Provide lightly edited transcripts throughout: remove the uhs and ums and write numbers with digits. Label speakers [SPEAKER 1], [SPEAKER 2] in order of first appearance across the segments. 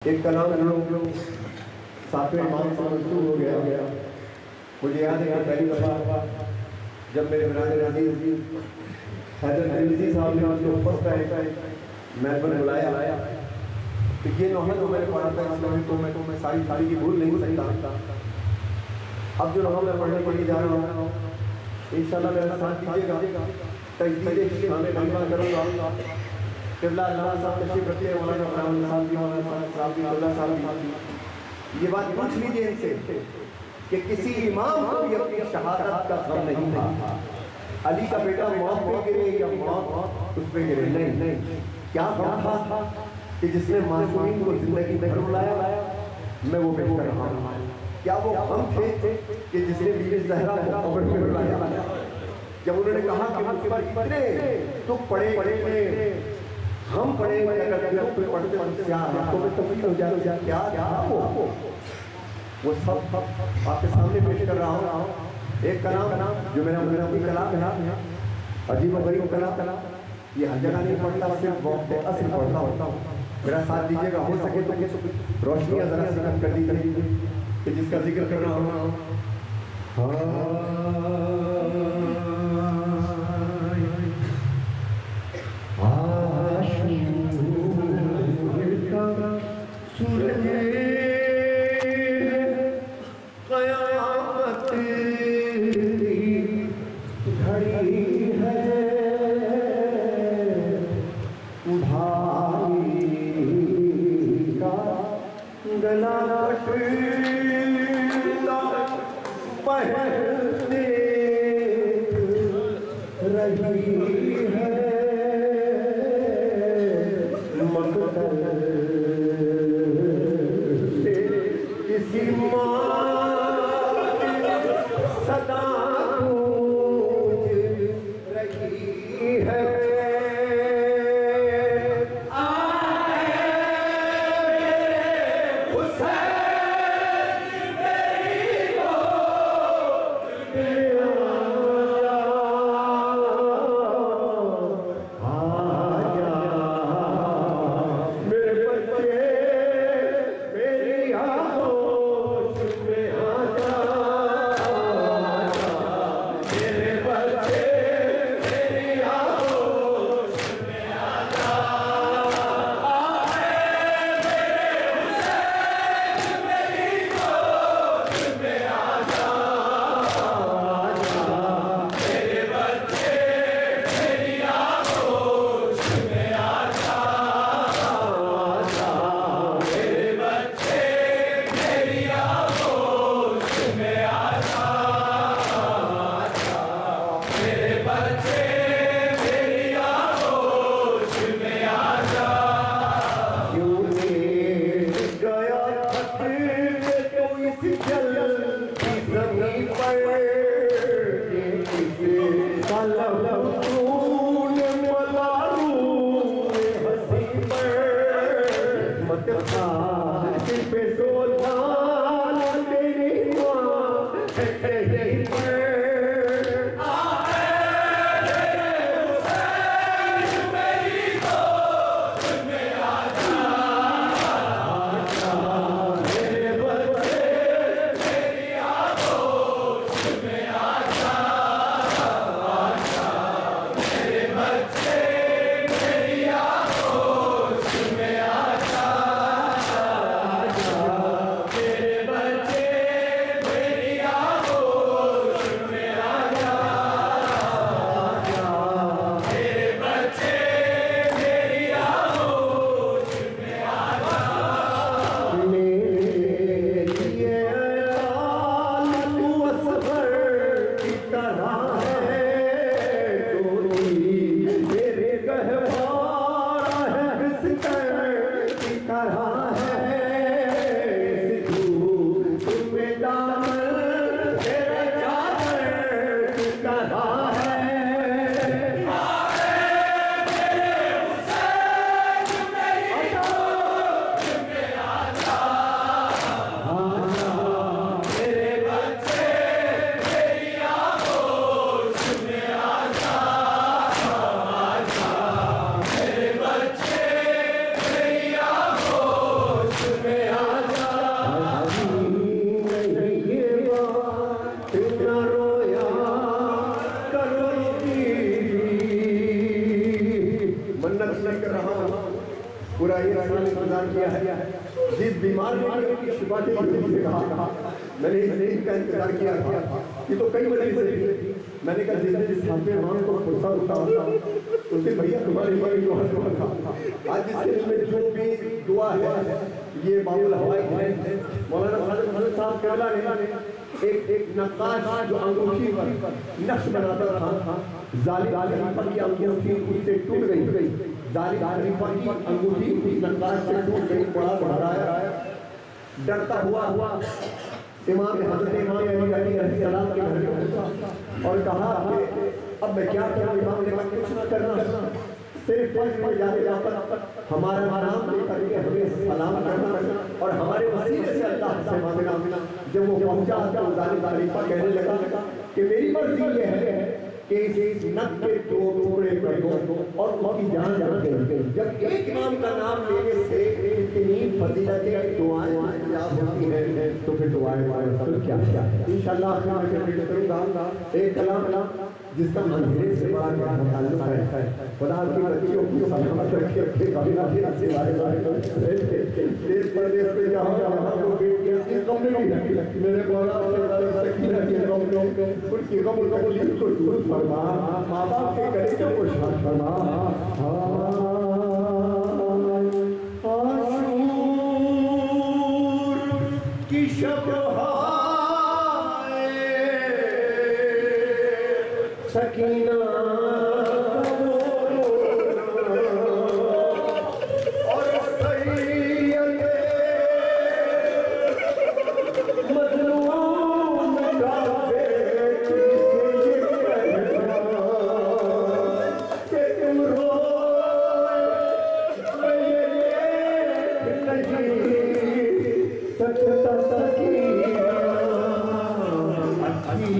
[SPEAKER 1] एक कलाम लोग सातवें इमाम से मंसूब हो गया। मुझे याद है कि पहली दफ़ा जब मेरे मिराज अजीज हैदर दिलजी साहब ने मुझे फर्स्ट टाइम मेलबर्न बुलाया तो ये नोहा जो मैंने पढ़ा था इसमें तो मैं सारी की भूल नहीं सकता। अब जो नोहा मैं पढ़ने के लिए जा रहा हूँ इंशाल्लाह मेरा साथ दीजिएगा, तजदीद शामिल कलमा करूँगा। किबला अल्लाह साहब तशरीफ रखिए, मौलाना साहब ये बात पूछ लीजिए इनसे कि किसी इमाम को भी अपनी शहादत का गम नहीं था। अली का बेटा मौत पे गिरे या मौत उस पे गिरे, नहीं क्या गम था कि जिसने मासूमीन को जिंदगी में रुलाया, मैं वो पेश कर रहा हूँ। क्या वो गम थे कि जिसने बीबी ज़हरा को कब्र में रुलाया, जब उन्होंने कहा कि मुझ पर इतने दुख पड़े हम पढ़े अगर दिलों पे पढ़ते तो मैं तकलीफ हो जाए क्या वो सब आपके सामने पेश कर रहा हूँ। एक कलाम जो मेरा कलाम है, अजीब व गरीब कलाम, ये हर जगह नहीं पढ़ता, सिर्फ वक्त असर पढ़ता होता हूँ। मेरा साथ दीजिएगा, हो सके तो रोशनियाँ ज़रा सी कम कर दीजिए कि जिसका जिक्र कर रहा हूँ। कयामत घड़ी है उधारी का गला पहनते रही है किसी सदा गूंज रही है। पूरा एक साल इंतजार किया है। जिस बीमार ने की शिफा के लिए कहा, मैंने इस दिन का इंतजार किया था। ये तो कई बजे से थी। मैंने कहा जिस दिन सामने मां को फुर्सत उठाता उससे भैया तुम्हारे लिए दुआ था। आज जिसके दिल में जो भी दुआ है, ये बाबुल हवाई है मौलाना खालिद साहब केवला ने एक नक्काश जो अंगूठी पर नक्श बनाता था, जालिम खलीफा की अंगूठी उससे टूट गई। जालिम खलीफा की अंगूठी उस नक्काश से टूट गई। बड़ा बढ़ाया डरता हुआ इमाम हज़रत इमाम अली अलैहिस्सलाम के घर में पहुंचा और कहा कि अब मैं क्या करूं। इमाम ने कहा कुछ न करना, सिर्फ फर्ज में जाके जाकर हमारा नाम लेकर के हमें सलाम करना और हमारे वसीले से अल्लाह से मांगना। जब वो पहुंचा तो जालिम खलीफा कहने लगा कि मेरी मर्जी ये है कि इस नक के दो टुकड़े कर दो और उसकी जान दे। जब एक इमाम का नाम लेने से इतनी फजीलतें दुआएं होती हैं तो फिर दुआएं क्या क्या है। इंशाअल्लाह मैं पेश करूंगा एक कलाम जिसका अंधेरे से बड़ा गहरा ताल्लुक है। खुदा की बच्चियों को सलामत रखे, कभी से वाले देश परदेश पे जहाँ लोग बेटियां की कम नहीं लगती। मेरे मौला सकीना की उनकी कब्र को दूर फरमा, माँ बाप के कलेजों को शांत फरमा। की शब सकीना और सैयद मजनून का बेट ये कि तुम रोए नहीं सकता सकीना अच्छी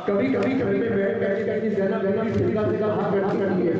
[SPEAKER 1] कभी कभी कभी में बैठ के ज़ैनब की फिजा से का हाथ बैठा करती है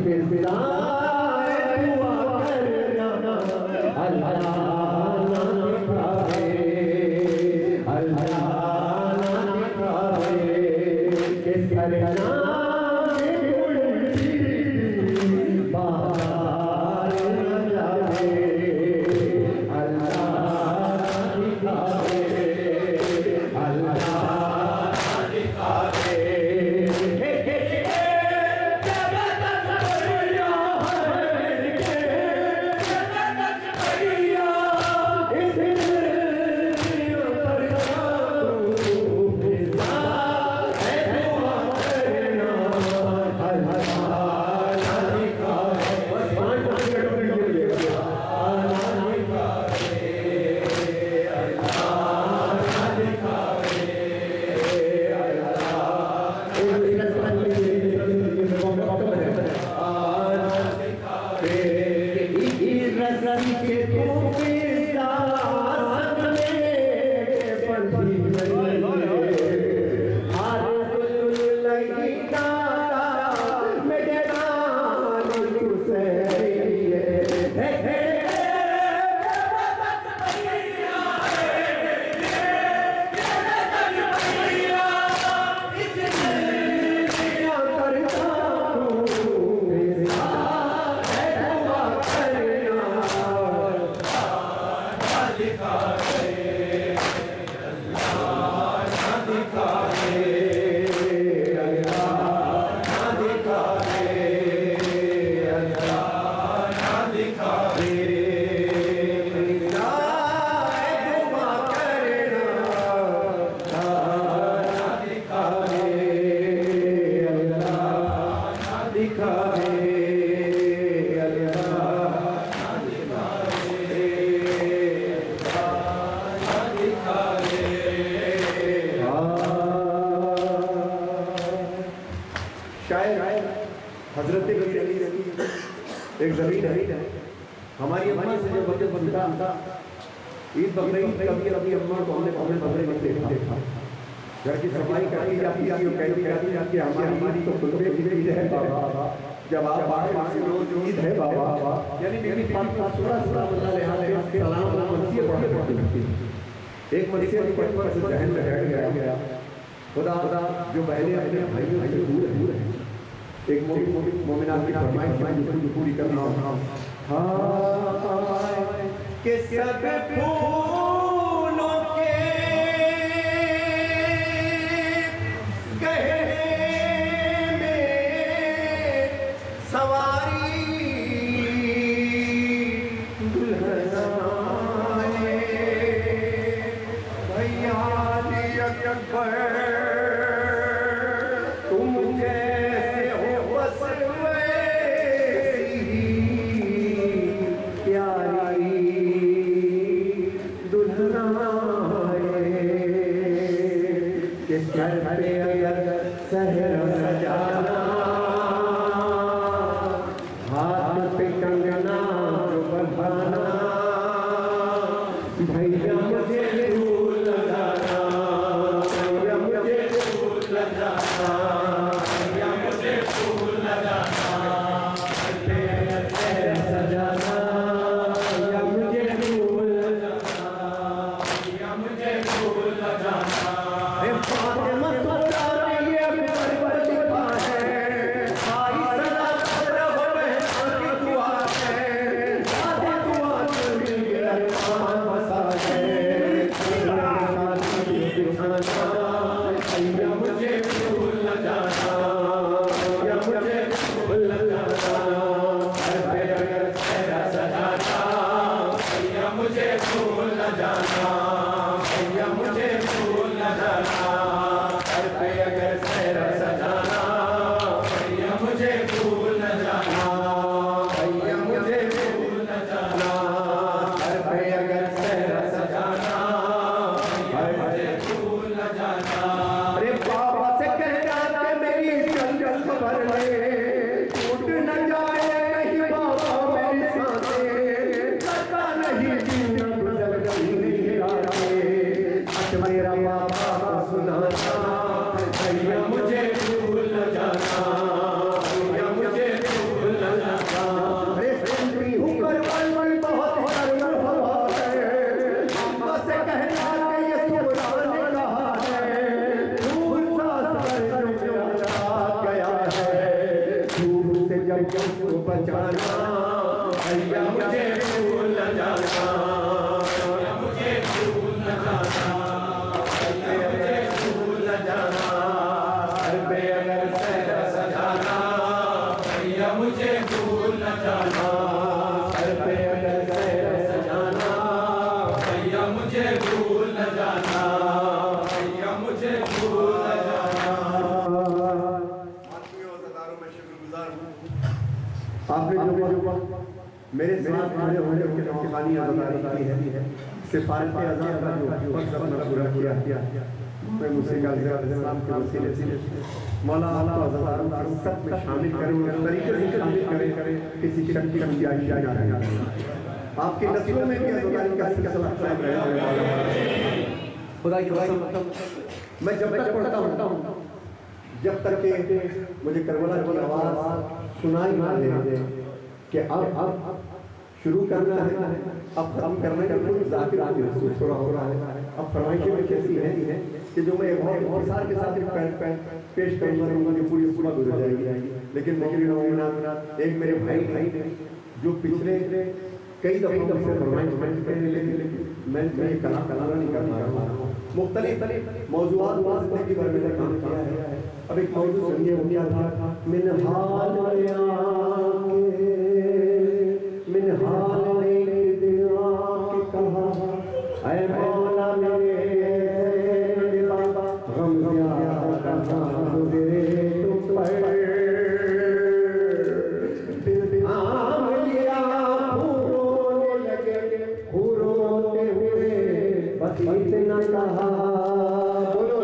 [SPEAKER 1] नदी के एक जमीन है हमारी अम्मा से जब बच्चे बनता ईद बकरीद कभी अभी अम्मा को हमने अपने बकरे बनते देखा घर की सफाई करती जाती है कहती जाती है हमारी तो खुलते ईद है बाबा जब आप बाहर से रोज ईद है बाबा यानी मेरी बात का थोड़ा बदला ले आते सलाम मसीह पढ़ते एक मसीह की पटवर से जहन में बैठ गया खुदा जो बहनें अपने भाइयों से दूर है एक मोमिना की फरमाइश जो पूरी करना के सब फूलों के गहरे में सवारी दुल्हनाने भैया अकबर मेरे साथ जुड़े हुए उनके नौकरानी अदाकारी है सिफारिश आज़ाद का जो फर्ज अपना पूरा किया मैं मुझसे इस्लाम के वसीले से मौला अल्लाह हज़ारों को सब में शामिल करें उस तरीके से शामिल करें किसी शक की गुंजाइश ना रहे आपकी नस्लों में भी अज़दारी का सिलसिला कायम रहे। खुदा की कसम, मैं जब तक पढ़ता हूँ, जब तक के मुझे करबला की आवाज़ सुनाई ना दे कि अब शुरू करना है, अब खत्म करने का कोई ज़ाहिर महसूस हो रहा है। अब फरमाइशें में कैसी हैं कि जो मैं बहुत सार के साथ पेश करूँगा तो मुझे पूरी सुबह गुजर जाएगी। लेकिन एक मेरे भाई जो पिछले कई दफ़ा मुझसे फरमाइश लेकिन मैं ये कला नहीं कर पा रहा हूँ। मुख्तलिफ मौज़ूआत ज़िंदगी भर में काम किया है। अब एक मौजू सुनिए, वो क्या था? मिन हाल एक दिन आके कहा, ऐ मौला मेरे दिला गम ज़्यादा गुज़रे तुम पर, दिल आम लिया रोने लगे, रोते हुए बस इतना कहा, बोलो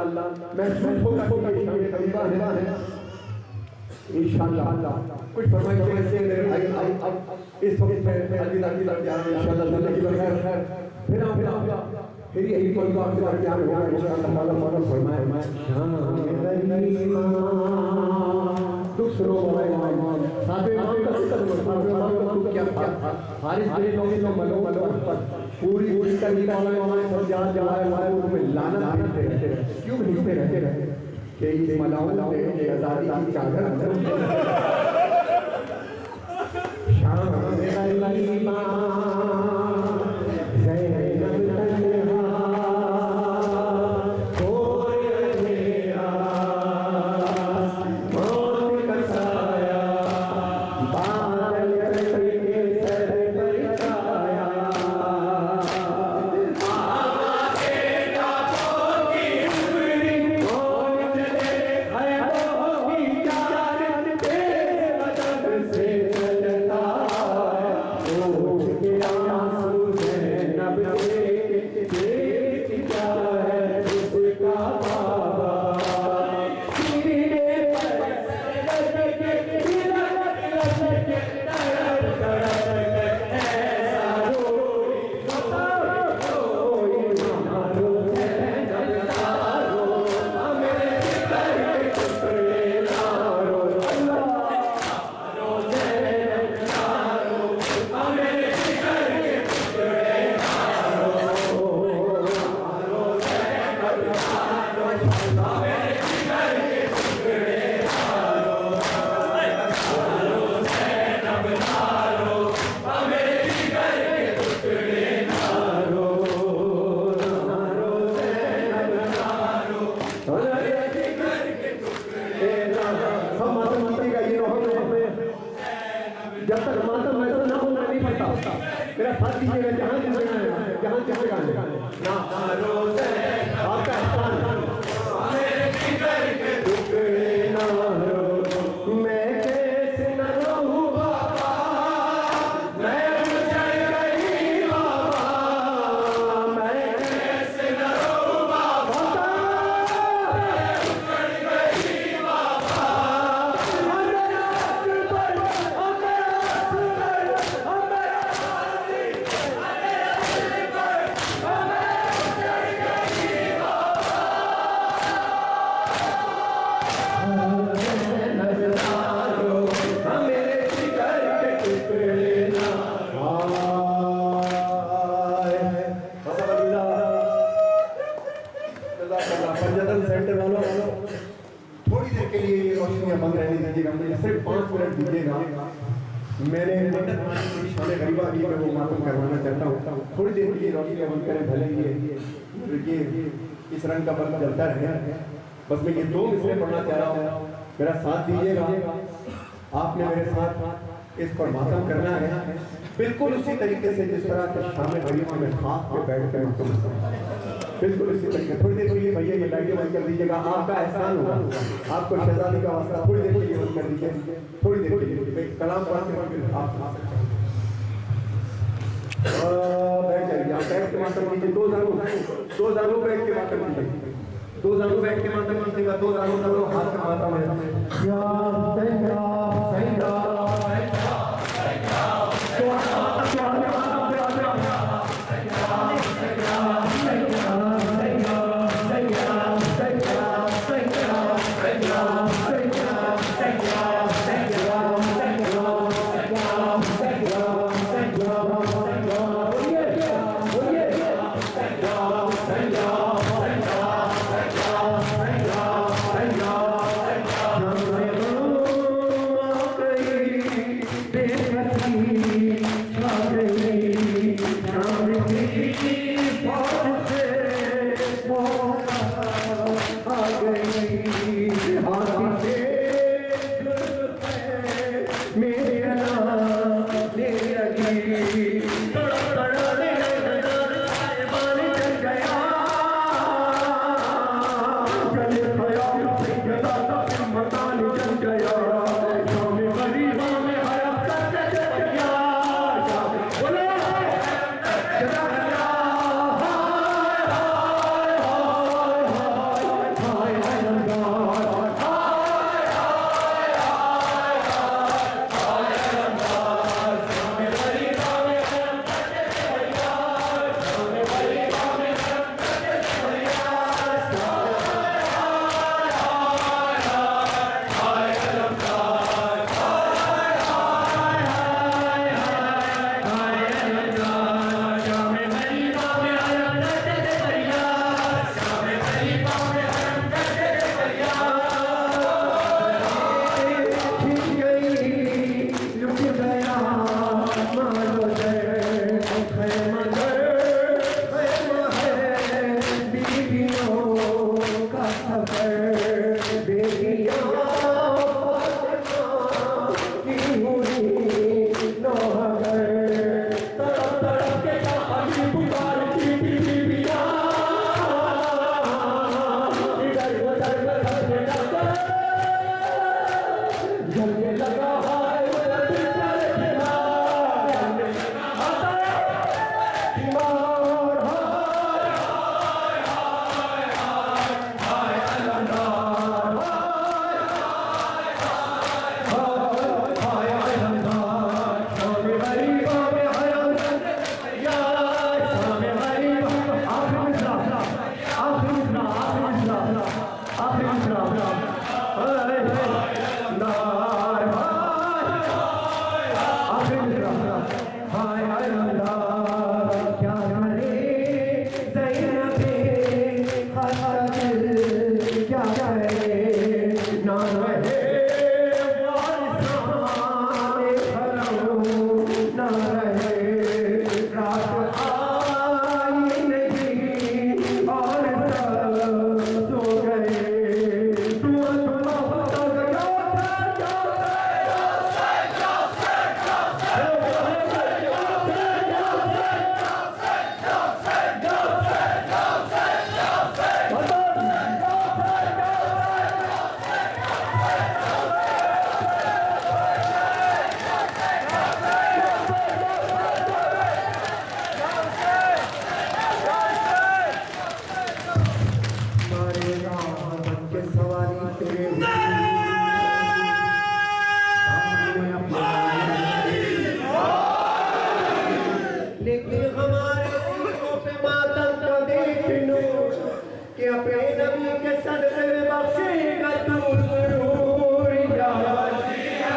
[SPEAKER 1] महसूस होगा कि ये तरीका है इंशाअल्लाह। कुछ फरमाइश कैसे मेरे भाई अब इस वक्त में अलविदा की तरफ जा रहे हैं इंशाअल्लाह। जिंदगी में खैर फिर यही पल का आपके तरफ जा रहे हैं इंशाअल्लाह। ताला फरमाए दुख सुनो साथे इमाम का जिक्र क्या हारिस बिन नौफल मलो पर पूरी का मौलाना सब जान जाए में लानत भेजते रहते क्यों भेजते रहते कि इस मलाओं ने आजादी की चादर शाम मेरा ईमान ज़ैनब तन्हा कोई मेरा मौत का साया बादल के सर पर छाया जब तक मातम ऐसा ना हो नहीं पड़ता मेरा साथ दीजिएगा जहाँ ना आपका एहसान मैं कैसे न रहूं बाबा मैं उजड़ गई बाबा मैं कैसे न रहूं बाबा मैं उजड़ गई बाबा थोड़ी देर के लिए रोशनियां बंद रहने दीजिएगा, मुझे सिर्फ 5 मिनट दीजिएगा। मैंने शान गरीबा की मैं वो मातम करवाना चाहता हूँ। थोड़ी देर के लिए रोशनियां बंद करें, भले ये इस रंग का बल्ब जलता रहे। बस मैं ये 2 मिसरे पढ़ना चाह रहा हूँ, मेरा साथ दीजिएगा। आपने मेरे साथ इस पर मातम करना है बिल्कुल उसी तरीके से जिस तरह से शाम गरीबा में खाक पे बैठ कर मातम, बिल्कुल इसी तरीके। थोड़ी देर के लिए भैया ये लाइटें बंद कर दीजिएगा, आपका एहसान होगा। आपको शहजादी का वास्ता थोड़ी देर के लिए बंद कर दीजिए, थोड़ी देर के लिए कलाम पढ़ के आप बैठ जाइए। आप बैठ के मातम कीजिए, 2 जानू बैठ के मातम कीजिए, 2 जानू बैठ के मातम कीजिएगा। 2 जानू हाथ में मातम है। के सदक़े में बख्शेगा तू ज़रूर या वसीया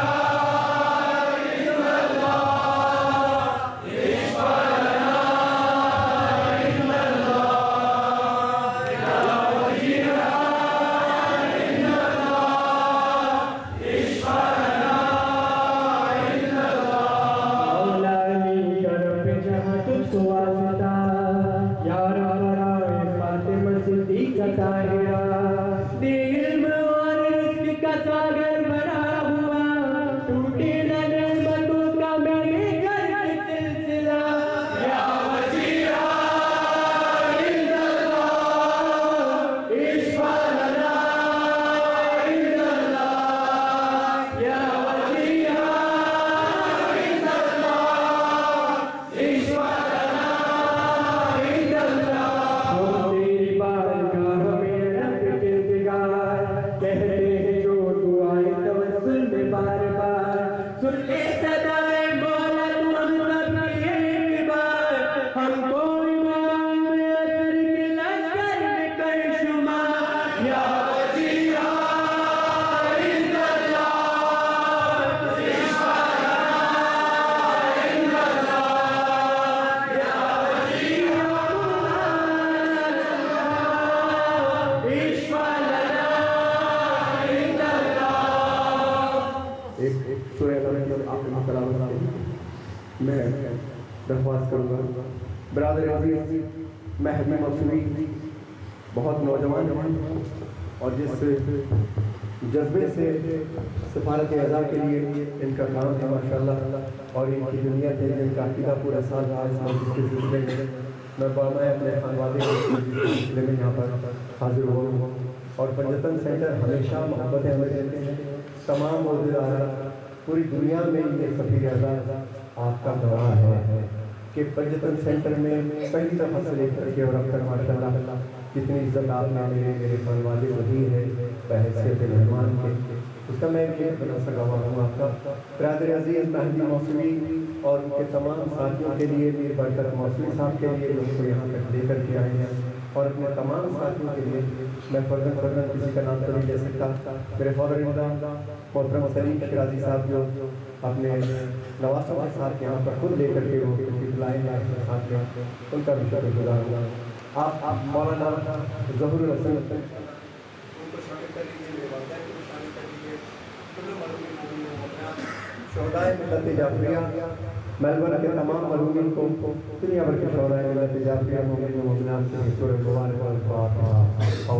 [SPEAKER 1] मैं दरख्वास्त करूँगा ब्रादर अजीज महदी मौसवी बहुत नौजवान और जिस जज्बे से सफारत अज़ा के लिए इनका काम है माशाल्लाह और इनकी दुनिया है जिनका अकीदा पूरा साल आज के सिलसिले में मैं बामा अपने खानवादे के सिलसिले में यहाँ पर हाजिर हुआ हूँ और पंजतन सेंटर हमेशा मोहब्बतें हमें देते हैं तमाम मौजूद पूरी दुनिया में ये सफ़ीर अज़ा आपका गवाह है कि पंजतन सेंटर में पहली दफ़ा से लेकर के और अब तक माशाल्लाह जितनी इज्जत आपने मेरे खानवादे वही है बहैसियत मेहमान के उसका मैं भी बना सका हुआ हूँ आपका ब्रादर अजीज़ महदी मौसवी और उनके तमाम साथियों के लिए मेरे बढ़कर मौसवी साहब के लिए उनको यहाँ तक लेकर के आए हैं और अपने तमाम साथियों के लिए मैं फ़र्जन किसी का नाम तो नहीं ले सकता मेरे फादर मोहतरम सलीम शिराजी साहब जो अपने नवासों के साथ यहाँ पर खुद लेकर के वो लाए हैं अपने साथ में उनका भी शुक्रगुजार हुआ आप मौलाना ज़हूर हसन उनको शामिल कर लीजिए मेरे वालिदैन को शामिल कर लीजिए शोहदाए मिल्लत जाफरिया मेलबर्न के तमाम मरहूमीन को दुनिया भर के शोहदाए मिल्लत जाफरिया मोमिन व मोमिनात से सूरह मुबारक और